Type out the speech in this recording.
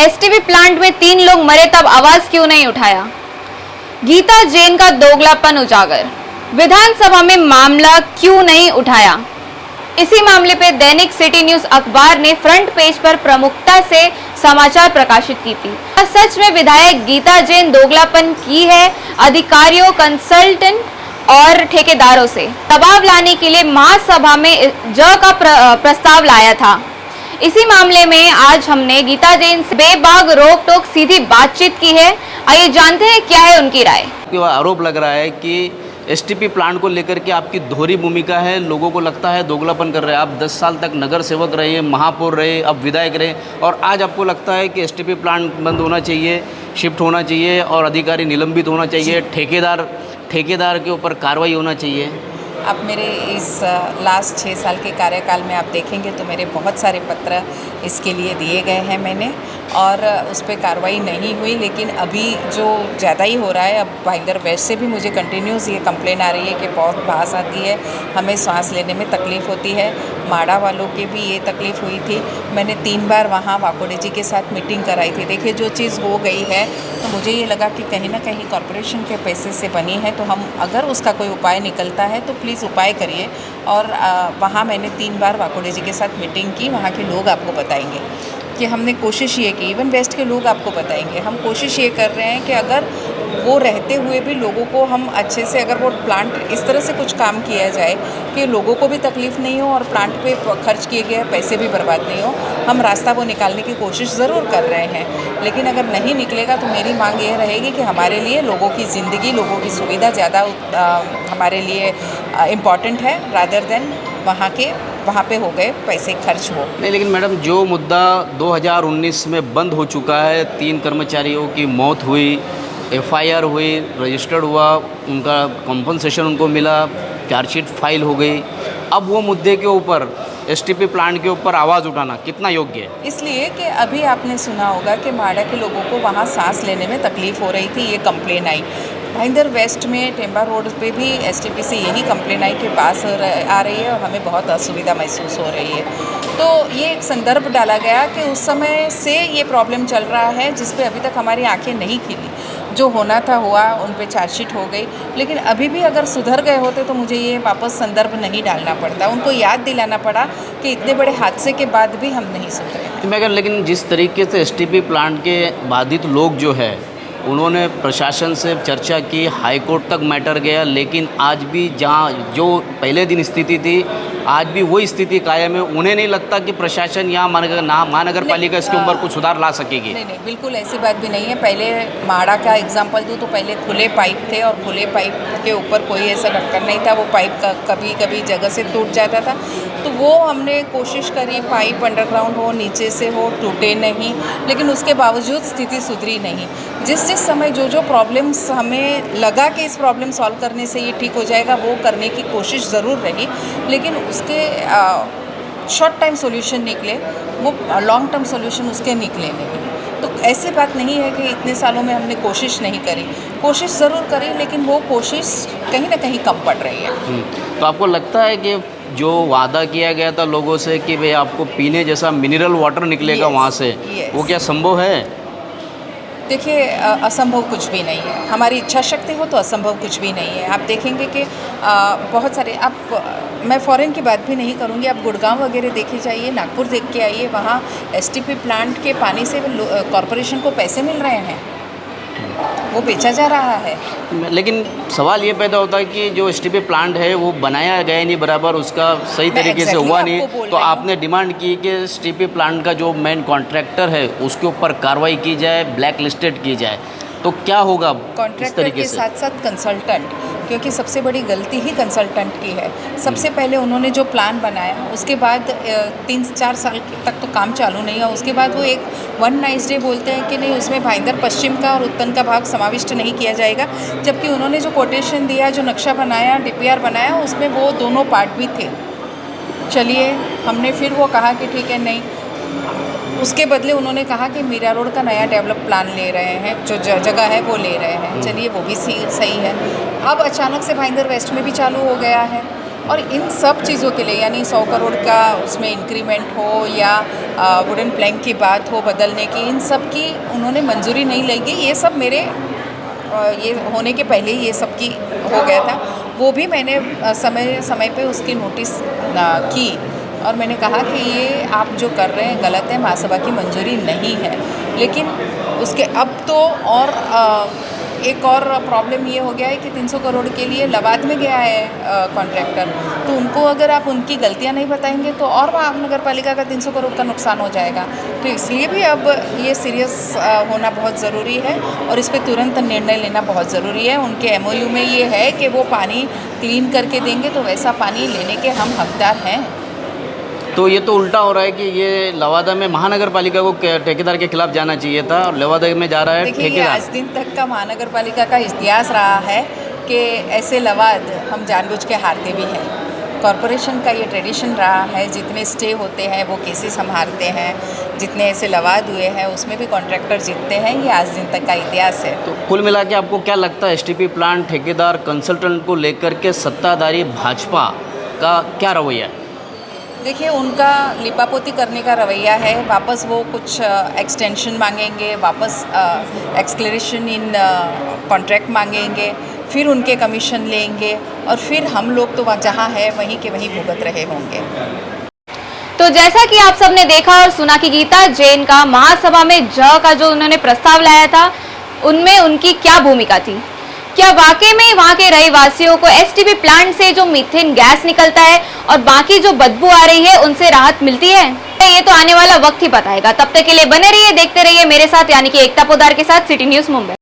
STP plant में 3 लोग मरे तब आवाज क्यों नहीं उठाया? गीता जैन का दोगलापन उजागर। विधानसभा में मामला क्यों नहीं उठाया? इसी मामले पे दैनिक सिटी न्यूज अखबार ने फ्रंट पेज पर प्रमुखता से समाचार प्रकाशित की थी। सच में विधायक गीता जैन दोगलापन की है? अधिकारियों, कंसल्टेंट और ठेकेदारों से दबाव लाने के लिए महासभा में ज का प्रस्ताव लाया था। इसी मामले में आज हमने गीता जैन से बेबाक रोक टोक सीधी बातचीत की है। आइए जानते हैं क्या है उनकी राय। आरोप लग रहा है कि एसटीपी प्लांट को लेकर के आपकी दोहरी भूमिका है, लोगों को लगता है दोगलापन कर रहे हैं। आप 10 साल तक नगर सेवक रहे, महापौर रहे, अब विधायक रहे और आज आपको लगता है कि एसटीपी प्लांट बंद होना चाहिए, शिफ्ट होना चाहिए और अधिकारी निलंबित होना चाहिए, ठेकेदार के ऊपर कार्रवाई होना चाहिए। अब मेरे इस लास्ट 6 साल के कार्यकाल में आप देखेंगे तो मेरे बहुत सारे पत्र इसके लिए दिए गए हैं मैंने, और उस पर कार्रवाई नहीं हुई। लेकिन अभी जो ज़्यादा ही हो रहा है, अब भाईंदर वेस्ट से भी मुझे कंटिन्यूस ये कंप्लेन आ रही है कि बहुत भड़ास आती है, हमें सांस लेने में तकलीफ़ होती है। माड़ा वालों के भी ये तकलीफ़ हुई थी। मैंने 3 बार वहाँ वाकोडे जी के साथ मीटिंग कराई थी। देखिए जो चीज़ हो गई है तो मुझे ये लगा कि कहीं ना कहीं कॉरपोरेशन के पैसे से बनी है, तो हम अगर उसका कोई उपाय निकलता है तो प्लीज़ उपाय करिए। और वहाँ मैंने 3 बार वाकोडे जी के साथ मीटिंग की। वहाँ के लोग आपको बताएंगे कि हमने कोशिश ये की, इवन वेस्ट के लोग आपको बताएंगे, हम कोशिश ये कर रहे हैं कि अगर वो रहते हुए भी लोगों को हम अच्छे से, अगर वो प्लांट इस तरह से कुछ काम किया जाए कि लोगों को भी तकलीफ़ नहीं हो और प्लांट पे खर्च किए गए पैसे भी बर्बाद नहीं हो, हम रास्ता वो निकालने की कोशिश ज़रूर कर रहे हैं। लेकिन अगर नहीं निकलेगा तो मेरी मांग ये रहेगी कि हमारे लिए लोगों की ज़िंदगी, लोगों की सुविधा ज़्यादा हमारे लिए इम्पॉर्टेंट है रादर देन वहाँ पे हो गए पैसे खर्च हो। नहीं, लेकिन मैडम जो मुद्दा 2019 में बंद हो चुका है, 3 कर्मचारियों की मौत हुई, एफआईआर हुई, रजिस्टर्ड हुआ, उनका कॉम्पनसेशन उनको मिला, चार्जशीट फाइल हो गई, अब वो मुद्दे के ऊपर एसटीपी प्लांट के ऊपर आवाज़ उठाना कितना योग्य है? इसलिए कि अभी आपने सुना होगा कि माड़ा के लोगों को वहाँ सांस लेने में तकलीफ़ हो रही थी, ये कंप्लेन आई। भाईंदर वेस्ट में टेम्बा रोड पे भी एसटीपी से यही कंप्लेन आई कि पास आ रही है और हमें बहुत असुविधा महसूस हो रही है। तो ये एक संदर्भ डाला गया कि उस समय से ये प्रॉब्लम चल रहा है जिस पे अभी तक हमारी आंखें नहीं खिली। जो होना था हुआ, उन पे चार्जशीट हो गई, लेकिन अभी भी अगर सुधर गए होते तो मुझे ये वापस संदर्भ नहीं डालना पड़ता। उनको याद दिलाना पड़ा कि इतने बड़े हादसे के बाद भी हम नहीं सुधरे। मगर लेकिन जिस तरीके से एसटीपी प्लांट के बाधित लोग जो है उन्होंने प्रशासन से चर्चा की, हाईकोर्ट तक मैटर गया, लेकिन आज भी जहाँ जो पहले दिन स्थिति थी आज भी वही स्थिति कायम है। उन्हें नहीं लगता कि प्रशासन यहाँ महानगर पालिका इसके ऊपर कुछ सुधार ला सकेगी? नहीं, बिल्कुल ऐसी बात भी नहीं है। पहले माड़ा का एग्जांपल दूँ तो पहले खुले पाइप थे और खुले पाइप के ऊपर कोई ऐसा ढक्कन नहीं था, वो पाइप कभी कभी जगह से टूट जाता था। तो वो हमने कोशिश करी, पाइप अंडरग्राउंड हो, नीचे से हो, टूटे नहीं, लेकिन उसके बावजूद स्थिति सुधरी नहीं। जिस समय जो प्रॉब्लम्स हमें लगा कि इस प्रॉब्लम सॉल्व करने से ये ठीक हो जाएगा, वो करने की कोशिश ज़रूर रही, लेकिन उसके शॉर्ट टाइम सॉल्यूशन निकले, वो लॉन्ग टर्म सॉल्यूशन उसके निकले नहीं। तो ऐसी बात नहीं है कि इतने सालों में हमने कोशिश नहीं करी, कोशिश ज़रूर करी, लेकिन वो कोशिश कहीं ना कहीं कम पड़ रही है। तो आपको लगता है कि जो वादा किया गया था लोगों से कि भाई आपको पीने जैसा मिनरल वाटर निकलेगा वहाँ से, वो क्या संभव है? देखिए, असंभव कुछ भी नहीं है। हमारी इच्छा शक्ति हो तो असंभव कुछ भी नहीं है। आप देखेंगे कि बहुत सारे, मैं फ़ॉरेन की बात भी नहीं करूँगी, आप गुड़गांव वगैरह देखे जाइए, नागपुर देख के आइए, वहाँ एसटीपी प्लांट के पानी से कॉरपोरेशन को पैसे मिल रहे हैं, वो बेचा जा रहा है। लेकिन सवाल ये पैदा होता है कि जो एसटीपी प्लांट है वो बनाया गया नहीं बराबर, उसका सही तरीके से हुआ नहीं, तो आपने डिमांड की कि एसटीपी प्लांट का जो मेन कॉन्ट्रैक्टर है उसके ऊपर कार्रवाई की जाए, ब्लैक लिस्टेड की जाए। तो क्या होगा कॉन्ट्रैक्टर के साथ साथ कंसल्टेंट, क्योंकि सबसे बड़ी गलती ही कंसल्टेंट की है। सबसे पहले उन्होंने जो प्लान बनाया, उसके बाद 3-4 साल तक तो काम चालू नहीं हुआ। उसके बाद वो एक वन नाइट डे बोलते हैं कि नहीं, उसमें भाईंदर पश्चिम का और उत्तर का भाग समाविष्ट नहीं किया जाएगा, जबकि उन्होंने जो कोटेशन दिया, जो नक्शा बनाया, डीपीआर बनाया, उसमें वो दोनों पार्ट भी थे। चलिए, हमने फिर वो कहा कि ठीक है, नहीं, उसके बदले उन्होंने कहा कि मीरा रोड का नया डेवलप प्लान ले रहे हैं, जो जगह है वो ले रहे हैं। चलिए, वो भी सही है। अब अचानक से भाईंदर वेस्ट में भी चालू हो गया है, और इन सब चीज़ों के लिए यानी 100 करोड़ का उसमें इंक्रीमेंट हो या वुडन प्लैंक की बात हो बदलने की, इन सब की उन्होंने मंजूरी नहीं लेगी। ये सब मेरे ये होने के पहले ही ये सब की हो गया था। वो भी मैंने समय समय पे उसकी नोटिस की और मैंने कहा कि ये आप जो कर रहे हैं गलत है, महासभा की मंजूरी नहीं है। लेकिन उसके अब तो और एक और प्रॉब्लम ये हो गया है कि 300 करोड़ के लिए लवाद में गया है कॉन्ट्रैक्टर, तो उनको अगर आप उनकी गलतियां नहीं बताएंगे तो और नगर पालिका का 300 करोड़ का नुकसान हो जाएगा। तो इसलिए भी अब ये सीरियस होना बहुत ज़रूरी है और इस पर तुरंत निर्णय लेना बहुत ज़रूरी है। उनके MOU में ये है कि वो पानी क्लीन करके देंगे, तो वैसा पानी लेने के हम हकदार हैं। तो ये तो उल्टा हो रहा है कि ये लवादा में महानगर पालिका को ठेकेदार के खिलाफ जाना चाहिए था और लवादा में जा रहा है देखिए, ये ठेकेदार। आज दिन तक का महानगर पालिका का इतिहास रहा है कि ऐसे लवाद हम जानबूझ के हारते भी हैं। कॉरपोरेशन का ये ट्रेडिशन रहा है, जितने स्टे होते हैं वो केसेस हम हारते हैं, जितने ऐसे लवाद हुए हैं उसमें भी कॉन्ट्रैक्टर जीतते हैं। ये आज दिन तक का इतिहास है। तो कुल मिला के आपको क्या लगता है STP प्लांट ठेकेदार कंसल्टेंट को लेकर के सत्ताधारी भाजपा का क्या रवैया है? देखिए, उनका लिपापोती करने का रवैया है। वापस वो कुछ एक्सटेंशन मांगेंगे, वापस एक्सक्लरेशन इन कॉन्ट्रैक्ट मांगेंगे, फिर उनके कमीशन लेंगे और फिर हम लोग तो जहाँ है वहीं के वहीं भुगत रहे होंगे। तो जैसा कि आप सबने देखा और सुना कि गीता जैन का महासभा में का जो उन्होंने प्रस्ताव लाया था, उनमें उनकी क्या भूमिका थी। क्या वाकई में वहां के रहवासियों को STP प्लांट से जो मीथेन गैस निकलता है और बाकी जो बदबू आ रही है उनसे राहत मिलती है? ये तो आने वाला वक्त ही बताएगा। तब तक के लिए बने रहिए, देखते रहिए मेरे साथ यानी कि एकता पोदार के साथ सिटी न्यूज़ मुंबई।